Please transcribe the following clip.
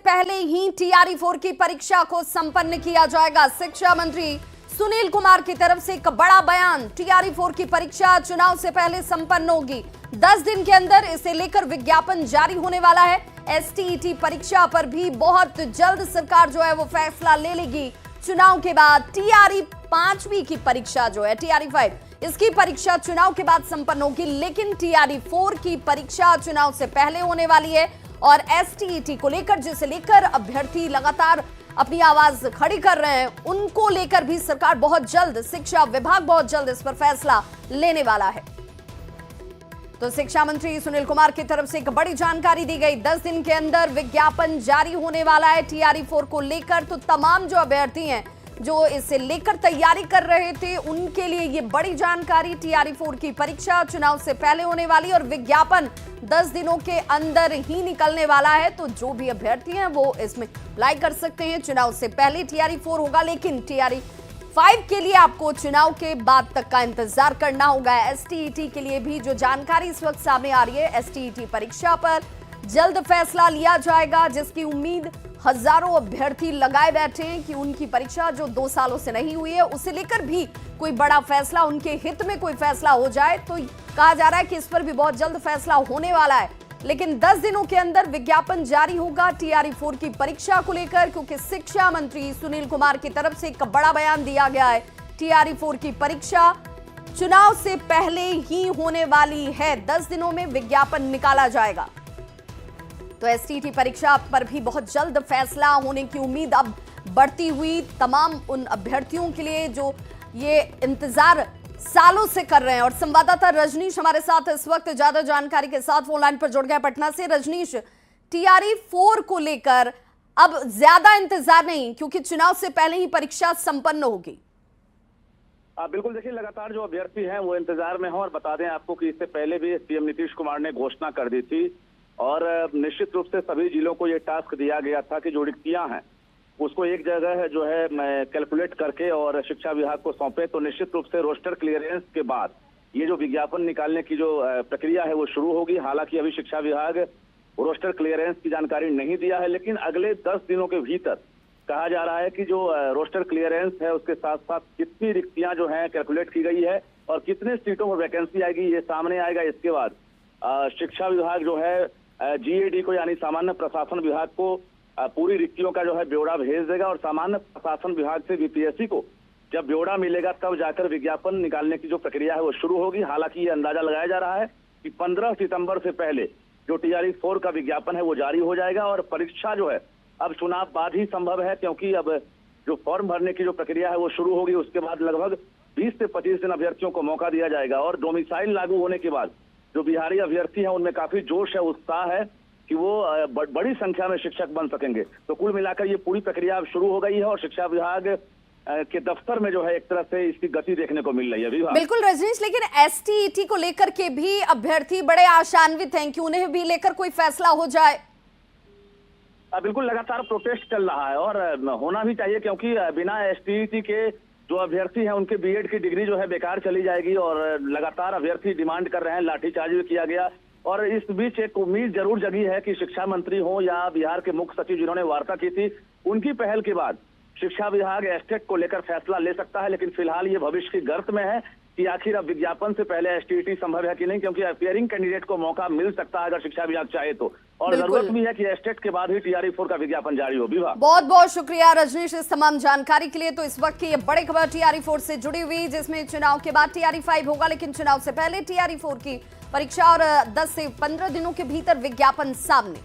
पहले ही टीआरई 4 की परीक्षा को संपन्न किया जाएगा। शिक्षा मंत्री सुनील कुमार की तरफ से एक बड़ा बयान, टीआरई 4 की परीक्षा चुनाव से पहले संपन्न होगी। 10 दिन के अंदर इसे लेकर विज्ञापन जारी होने वाला है। एसटीईटी परीक्षा पर भी बहुत जल्द सरकार जो है वो फैसला ले लेगी। चुनाव के बाद टीआरई 5वीं की परीक्षा जो है टीआरई 5, इसकी परीक्षा चुनाव के बाद संपन्न होगी, लेकिन टीआरई 4 की परीक्षा चुनाव से पहले होने वाली है। और एसटीईटी को लेकर, जिसे लेकर अभ्यर्थी लगातार अपनी आवाज खड़ी कर रहे हैं, उनको लेकर भी सरकार बहुत जल्द, शिक्षा विभाग बहुत जल्द इस पर फैसला लेने वाला है। तो शिक्षा मंत्री सुनील कुमार की तरफ से एक बड़ी जानकारी दी गई। 10 दिन के अंदर विज्ञापन जारी होने वाला है टीआरई 4 को लेकर। तो तमाम जो अभ्यर्थी हैं जो इसे लेकर तैयारी कर रहे थे, उनके लिए ये बड़ी जानकारी। टीआरई 4 की परीक्षा चुनाव से पहले होने वाली और विज्ञापन 10 दिनों के अंदर ही निकलने वाला है। तो जो भी अभ्यर्थी हैं वो इसमें अप्लाई कर सकते हैं। चुनाव से पहले टीआरई 4 होगा, लेकिन टीआरई 5 के लिए आपको चुनाव के बाद तक का इंतजार करना होगा। एसटीईटी के लिए भी जो जानकारी इस वक्त सामने आ रही है, एसटीईटी परीक्षा पर जल्द फैसला लिया जाएगा, जिसकी उम्मीद हजारों अभ्यर्थी लगाए बैठे हैं कि उनकी परीक्षा जो 2 सालों से नहीं हुई है, उसे लेकर भी कोई बड़ा फैसला, उनके हित में कोई फैसला हो जाए। तो कहा जा रहा है कि इस पर भी बहुत जल्द फैसला होने वाला है, लेकिन 10 दिनों के अंदर विज्ञापन जारी होगा टीआरई 4 की परीक्षा को लेकर, क्योंकि शिक्षा मंत्री सुनील कुमार की तरफ से एक बड़ा बयान दिया गया है। टीआरई 4 की परीक्षा चुनाव से पहले ही होने वाली है। 10 दिनों में विज्ञापन निकाला जाएगा। तो एसटीईटी परीक्षा पर भी बहुत जल्द फैसला होने की उम्मीद अब बढ़ती हुई तमाम उन अभ्यर्थियों के लिए जो ये इंतजार सालों से कर रहे हैं। और संवाददाता रजनीश हमारे साथ इस वक्त ज्यादा जानकारी के साथ फोन लाइन पर जुड़ गया पटना से। रजनीश, टीआरई 4 को लेकर अब ज्यादा इंतजार नहीं, क्योंकि चुनाव से पहले ही परीक्षा संपन्न होगी। बिल्कुल, देखिए लगातार जो अभ्यर्थी हैं वो इंतजार में हैं। और बता दें आपको कि इससे पहले भी सीएम नीतीश कुमार ने घोषणा कर दी थी और निश्चित रूप से सभी जिलों को ये टास्क दिया गया था कि जो रिक्तियां हैं उसको एक जगह जो है कैलकुलेट करके और शिक्षा विभाग को सौंपे। तो निश्चित रूप से रोस्टर क्लियरेंस के बाद ये जो विज्ञापन निकालने की जो प्रक्रिया है वो शुरू होगी। हालांकि अभी शिक्षा विभाग रोस्टर क्लियरेंस की जानकारी नहीं दिया है, लेकिन अगले 10 दिनों के भीतर कहा जा रहा है कि जो रोस्टर क्लियरेंस है उसके साथ साथ कितनी रिक्तियां जो है कैलकुलेट की गई है और कितने सीटों पर वैकेंसी आएगी, ये सामने आएगा। इसके बाद शिक्षा विभाग जो है जीएडी को, यानी सामान्य प्रशासन विभाग को पूरी रिक्तियों का जो है ब्यौरा भेज देगा और सामान्य प्रशासन विभाग से बीपीएससी को जब ब्यौरा मिलेगा तब जाकर विज्ञापन निकालने की जो प्रक्रिया है वो शुरू होगी। हालांकि ये अंदाजा लगाया जा रहा है कि 15 सितंबर से पहले जो टीआरई 4 का विज्ञापन है वो जारी हो जाएगा और परीक्षा जो है अब चुनाव बाद ही संभव है, क्योंकि अब जो फॉर्म भरने की जो प्रक्रिया है वो शुरू होगी। उसके बाद लगभग 20 से 25 दिन अभ्यर्थियों को मौका दिया जाएगा और डोमिसाइल लागू होने के बाद जो बिहारी अभ्यर्थी हैं उनमें काफी जोश है, उत्साह है कि वो बड़ी संख्या में शिक्षक बन सकेंगे। तो कुल मिलाकर ये पूरी प्रक्रिया अब शुरू हो गई है और शिक्षा विभाग के दफ्तर में जो है एक तरह से इसकी गति देखने को मिल रही है। बिल्कुल रजनीश, लेकिन एसटीईटी को लेकर के भी अभ्यर्थी बड़े आशान्वित हैं कि उन्हें भी लेकर कोई फैसला हो जाए। बिल्कुल, लगातार प्रोटेस्ट चल रहा है और होना भी चाहिए, क्योंकि बिना एसटीईटी के जो अभ्यर्थी हैं उनके बीएड की डिग्री जो है बेकार चली जाएगी। और लगातार अभ्यर्थी डिमांड कर रहे हैं, लाठीचार्ज भी किया गया। और इस बीच एक उम्मीद जरूर जगी है कि शिक्षा मंत्री हो या बिहार के मुख्य सचिव जिन्होंने वार्ता की थी, उनकी पहल के बाद शिक्षा विभाग एस्टेट को लेकर फैसला ले सकता है। लेकिन फिलहाल ये भविष्य की गर्त में है कि आखिर अब विज्ञापन से पहले एसटीईटी संभव है कि नहीं, क्योंकि अपियरिंग कैंडिडेट को मौका मिल सकता है अगर शिक्षा विभाग चाहे तो। और जरूरत भी है कि एस्टेट के बाद ही टीआरई 4 का विज्ञापन जारी हो। विभाग बहुत बहुत शुक्रिया रजनीश इस तमाम जानकारी के लिए। तो इस वक्त की ये बड़ी खबर टीआरई 4 से जुड़ी हुई, जिसमें चुनाव के बाद टीआरई 5 होगा, लेकिन चुनाव से पहले टीआरई 4 की परीक्षा और 10 से 15 दिनों के भीतर विज्ञापन सामने।